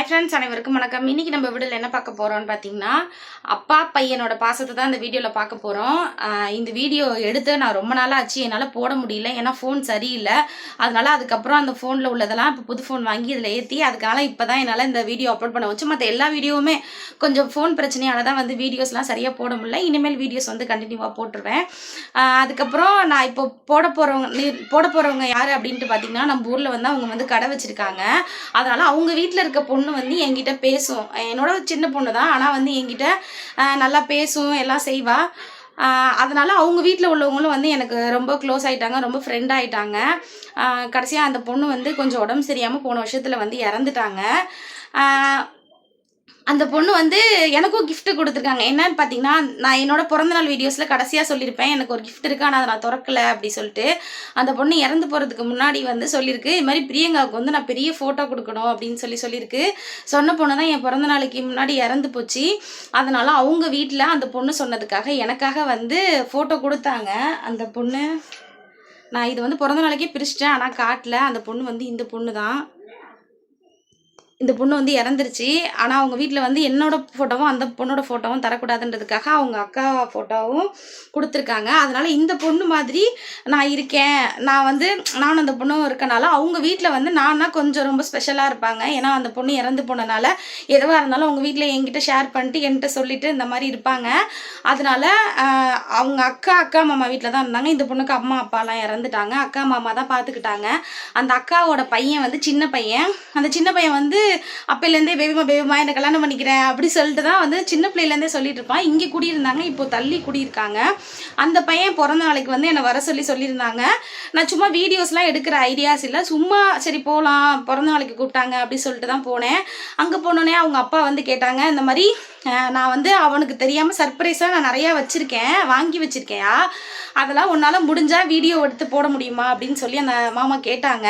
Hi friends, அனைவருக்கும் வணக்கம். இன்னைக்கு நம்ம வீடியோவில் என்ன பார்க்க போகிறோம்னு பார்த்தீங்கன்னா, அப்பா பையனோட பாசத்தை தான் இந்த வீடியோவில் பார்க்க போகிறோம். இந்த வீடியோ எடுத்து நான் ரொம்ப நாளாக ஆச்சு, என்னால் போட முடியல. ஏன்னா ஃபோன் சரியில்லை. அதனால அதுக்கப்புறம் அந்த ஃபோனில் உள்ளதெல்லாம் இப்போ புது ஃபோன் வாங்கி இதில் ஏற்றி, அதுக்காக இப்போ தான் என்னால் இந்த வீடியோ அப்லோட் பண்ண வச்சு. மற்ற எல்லா வீடியோவுமே கொஞ்சம் ஃபோன் பிரச்சனையால தான் வந்து வீடியோஸ்லாம் சரியாக போட முடியல. இனிமேல் வீடியோஸ் வந்து கண்டினியூவாக போட்டுருவேன். அதுக்கப்புறம் நான் இப்போ போட போகிறவங்க யார் அப்படின்ட்டு பார்த்தீங்கன்னா, நம்ம ஊரில் வந்து அவங்க வந்து கடை வச்சுருக்காங்க. அதனால் அவங்க வீட்டில் இருக்க பொண்ணு வந்து என்கிட்ட பேசும். என்னோட சின்ன பொண்ணு தான், ஆனால் வந்து என்கிட்ட நல்லா பேசும், எல்லாம் செய்வா. அதனால் அவங்க வீட்டில் உள்ளவங்களும் வந்து எனக்கு ரொம்ப க்ளோஸ் ஆகிட்டாங்க, ரொம்ப ஃப்ரெண்ட் ஆகிட்டாங்க. கடைசியாக அந்த பொண்ணு வந்து கொஞ்சம் உடம்பு சரியாமல் போன வருஷத்தில் வந்து இறந்துட்டாங்க. அந்த பொண்ணு வந்து எனக்கும் கிஃப்ட்டு கொடுத்துருக்காங்க. என்னன்னு பார்த்தீங்கன்னா, நான் என்னோட பிறந்தநாள் வீடியோஸில் கடைசியாக சொல்லியிருப்பேன், எனக்கு ஒரு கிஃப்ட் இருக்குது, ஆனால் அதை நான் திறக்கலை அப்படி சொல்லிட்டு. அந்த பொண்ணு இறந்து போகிறதுக்கு முன்னாடி வந்து சொல்லியிருக்கு, இது மாதிரி பிரியங்காவுக்கு வந்து நான் பெரிய ஃபோட்டோ கொடுக்கணும் அப்படின்னு சொல்லியிருக்கு. சொன்ன பொண்ணு தான் என் பிறந்தநாளைக்கு முன்னாடி இறந்து போச்சு. அதனால் அவங்க வீட்டில் அந்த பொண்ணு சொன்னதுக்காக எனக்காக வந்து ஃபோட்டோ கொடுத்தாங்க. அந்த பொண்ணு நான் இது வந்து பிறந்தநாளைக்கே பிரிச்சிட்டேன், ஆனால் காட்டல. அந்த பொண்ணு வந்து இந்த பொண்ணு தான். இந்த பொண்ணு வந்து இறந்துருச்சு. ஆனால் அவங்க வீட்டில் வந்து என்னோட ஃபோட்டோவும் அந்த பொண்ணோட ஃபோட்டோவும் தரக்கூடாதுன்றதுக்காக அவங்க அக்கா ஃபோட்டோவும் கொடுத்துருக்காங்க. அதனால் இந்த பொண்ணு மாதிரி நான் இருக்கேன். நானும் அந்த பொண்ணும் இருக்கனால அவங்க வீட்டில் வந்து நான்னா கொஞ்சம் ரொம்ப ஸ்பெஷலாக இருப்பாங்க. ஏன்னா அந்த பொண்ணு இறந்து போனனால எதுவாக இருந்தாலும் அவங்க வீட்டில் என்கிட்ட ஷேர் பண்ணிட்டு என்கிட்ட சொல்லிட்டு இந்த மாதிரி இருப்பாங்க. அதனால் அவங்க அக்கா மாமா வீட்டில் தான் இருந்தாங்க. இந்த பொண்ணுக்கு அம்மா அப்பாலாம் இறந்துட்டாங்க. அக்கா மாமா தான் பார்த்துக்கிட்டாங்க. அந்த அக்காவோட பையன் வந்து சின்ன பையன். அந்த சின்ன பையன் வந்து அப்பையிலேருந்தே பேபிமா என்னை கல்யாணம் பண்ணிக்கிறேன் அப்படி சொல்லிட்டு தான் வந்து சின்ன பிள்ளையிலேருந்தே சொல்லிட்டு இருப்பான். இங்கே குடியிருந்தாங்க, இப்போ தள்ளி குடியிருக்காங்க. அந்த பையன் பிறந்த நாளைக்கு வந்து என்னை வர சொல்லியிருந்தாங்க. நான் சும்மா வீடியோஸ்லாம் எடுக்கிற ஐடியாஸ் இல்லை, சும்மா சரி போகலாம் பிறந்த நாளைக்கு கூப்பிட்டாங்க அப்படி சொல்லிட்டு தான் போனேன். அங்கே போனோடனே அவங்க அப்பா வந்து கேட்டாங்க, இந்த மாதிரி நான் வந்து அவனுக்கு தெரியாமல் சர்ப்ரைஸாக நான் நிறையா வாங்கி வச்சுருக்கேயா, அதெல்லாம் உன்னால் முடிஞ்சால் வீடியோ எடுத்து போட முடியுமா அப்படின்னு சொல்லி அந்த மாமா கேட்டாங்க.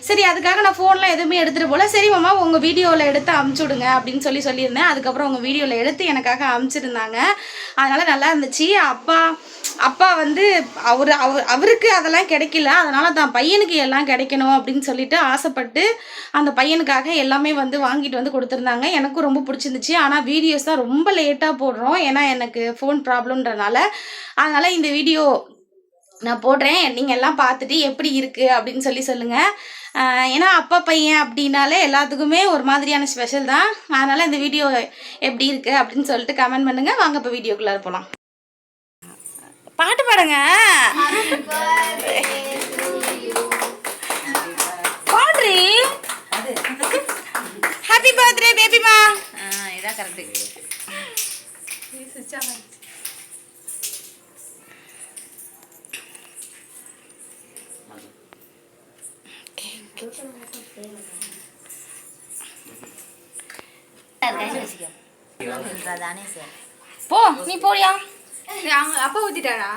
சரி, அதுக்காக நான் ஃபோன்லாம் எதுவுமே எடுத்துகிட்டு போல. சரி மாமா, உங்கள் வீடியோவில் எடுத்து அமுச்சுடுங்க அப்படின்னு சொல்லியிருந்தேன். அதுக்கப்புறம் உங்கள் வீடியோவில் எடுத்து எனக்காக அமுச்சிருந்தாங்க. அதனால் நல்லா இருந்துச்சு. அப்பா வந்து அவருக்கு அதெல்லாம் கிடைக்கல, அதனால் தான் பையனுக்கு எல்லாம் கிடைக்கணும் அப்படின்னு சொல்லிட்டு ஆசைப்பட்டு அந்த பையனுக்காக எல்லாமே வந்து வாங்கிட்டு வந்து கொடுத்துருந்தாங்க. எனக்கும் ரொம்ப பிடிச்சிருந்துச்சு. ஆனால் வீடியோஸ் தான் ரொம்ப லேட்டாக போடுறோம், ஏன்னா எனக்கு ஃபோன் ப்ராப்ளம்ன்றனால. அதனால் இந்த வீடியோ நான் போடுறேன், நீங்கள் எல்லாம் பார்த்துட்டு எப்படி இருக்குது அப்படின்னு சொல்லுங்கள். ஏன்னா அப்பா பையன் அப்படின்னாலே எல்லாத்துக்குமே ஒரு மாதிரியான ஸ்பெஷல் தான். அதனால் இந்த வீடியோ எப்படி இருக்குது அப்படின்னு சொல்லிட்டு கமெண்ட் பண்ணுங்கள். வாங்க இப்போ வீடியோக்குள்ளே போகலாம். பாட்டு பாடுங்க, பாடுறீ. Happy birthday பேபிமா. இதான் கரெக்ட். போ, நீ போறியா? அப்பா ஊத்திட்டாரா?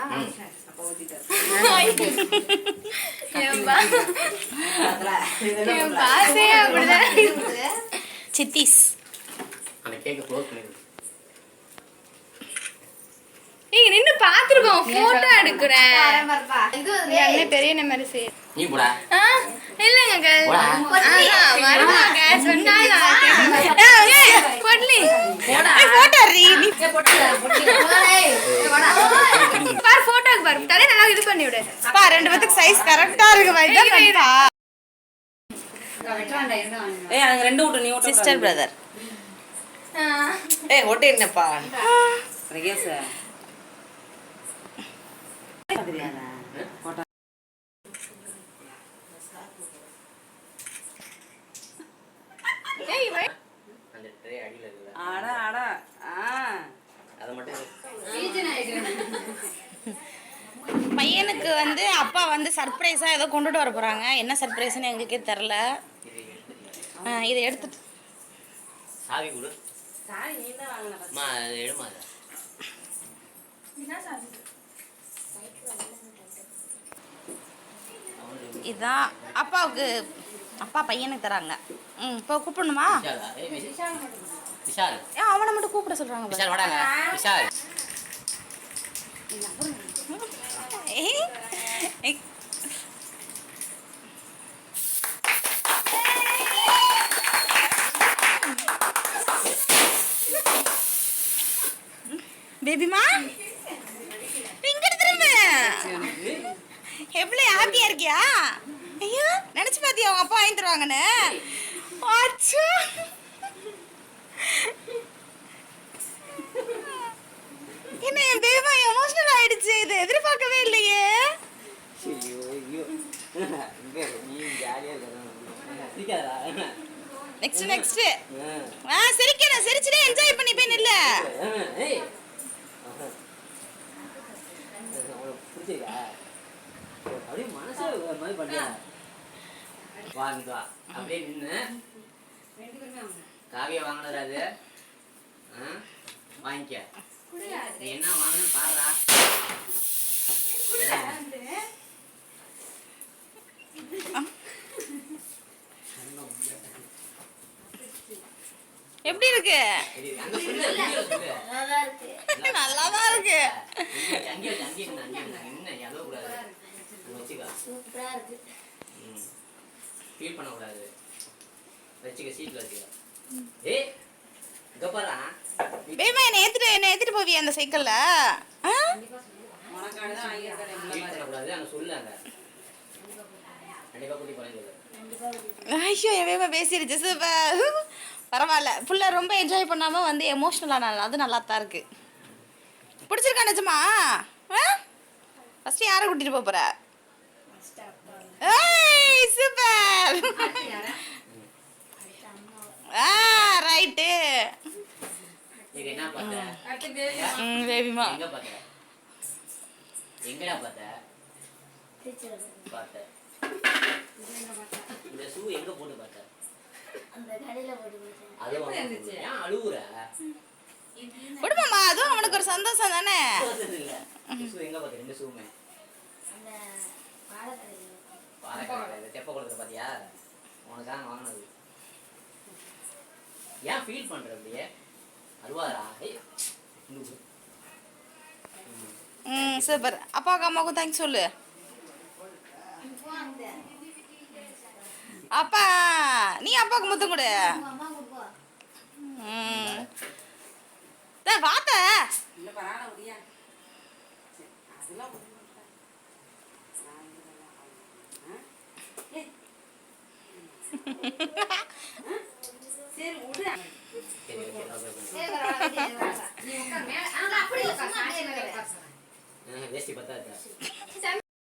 சித்திஸ் நின்னு பாத்துருக்கோம், போட்டோ எடுக்கிறேன். பெரிய நம்பர் இல்லைங்க போட்டோக்கு பாரு, தலை நல்லா இது பண்ணி விடு. ரெண்டு பேத்துக்கு சைஸ் கரெக்டா இருக்கு. ரெண்டு ஓட்டு, நீ சிஸ்டர் பிரதர். ஓட்டு என்னப்பா பையனுக்கு வந்து அப்பா வந்து சர்ப்ரைஸா ஏதோ கொண்டுட்டு வர போறாங்க. என்ன சர்ப்ரைஸ்னு எங்களுக்கே தெரியல. இதை எடுத்துட்டு சாவி கொடு. சாவி நீ தான் வாங்குனமா, எடுமா. இதான் அப்பாவுக்கு, அப்பா பையனுக்கு தராங்க. இப்போ கூப்பிடணுமா? விஷால், அவனை மட்டும் கூப்பிட சொல்றாங்க. விஷால் வாடாங்க. விஷால் பேபிமா இங்க திரும்ப எவ்வளவு ஹாப்பியா இருக்கியா? ஐயோ நினைச்சு பாத்தியா அவங்க அப்பா வாங்கி தருவாங்கன்னு? அச்சோ என்ன என் பேபிமா எமோஷனல் ஆயிடுச்சு. இது எதிர்பார்க்கவே இல்லையே. நெக்ஸ்ட் நெக்ஸ்ட் சிரிக்கணும். சிரிச்சுட்டே என்ஜாய் பண்ணி போய் நில்ல. அப்படியே மனசே ஒரு மாதிரி பண்ணியா வாங்க அப்படியே நின்று காவியா வாங்கினது அது வாங்கிக்க. நீ என்ன வாங்கணும்னு பாருடா. எப்படி இருக்கு? நல்லாதான் இருக்கு. ஃபீல் பண்ணக்கூடாது. வச்சுக்க சீட்ல வச்சுக்க. ஏய் இங்க பாருடா. பேமா என்ன ஏத்திட்டு போவியா அந்த சைக்கிள்ல? ஃபீல் பண்ணக்கூடாது. அங்க சொல்லுங்க. கண்டிப்பா கூட்டி போறேன் சொல்லு. ஐயோ என் பேமா பேசிருச்சு. சூப்பர். பரவாயில்ல. புள்ள ரொம்ப என்ஜாய் பண்ணாம வந்து எமோஷனல் ஆனால அது நல்லா தான் இருக்கு. பிடிச்சிருக்கா நிஜமா? ஃபர்ஸ்ட் யாரை கூட்டிட்டு போற? ஏய் சூப்பர். ரைட்டு. நீங்க என்ன பாத்த? பேபிமா எங்க பாத்த? எங்கடா பாத்த? பாத்த. இந்த ஷூ எங்க போட்டு பாத்த? அந்த கடையில போட்டு போட்டேன். அது வந்து ஏன் அழுவுற? விடுமாமா அதுவும் அவனுக்கு ஒரு சந்தோஷம் தானே. இல்ல ஷூ எங்க பாத்த? ரெண்டு ஷூமே அந்த பாலக்கடையில. பாலக்கடையில தெப்ப குளத்துல பாத்தியா? உனக்காக வாங்கினது. ஏன் ஃபீல் பண்ற அப்படியே? அழுவாரா? சூப்பர். அப்பாவுக்கு அம்மாவுக்கும் தேங்க்ஸ் சொல்லு. அப்பா நீ அப்பாவுக்கு முத்தம் கொடு. அம்மா கொடுப்பா. வாத்த சரி விடு. வேஷ்டி பத்தாது.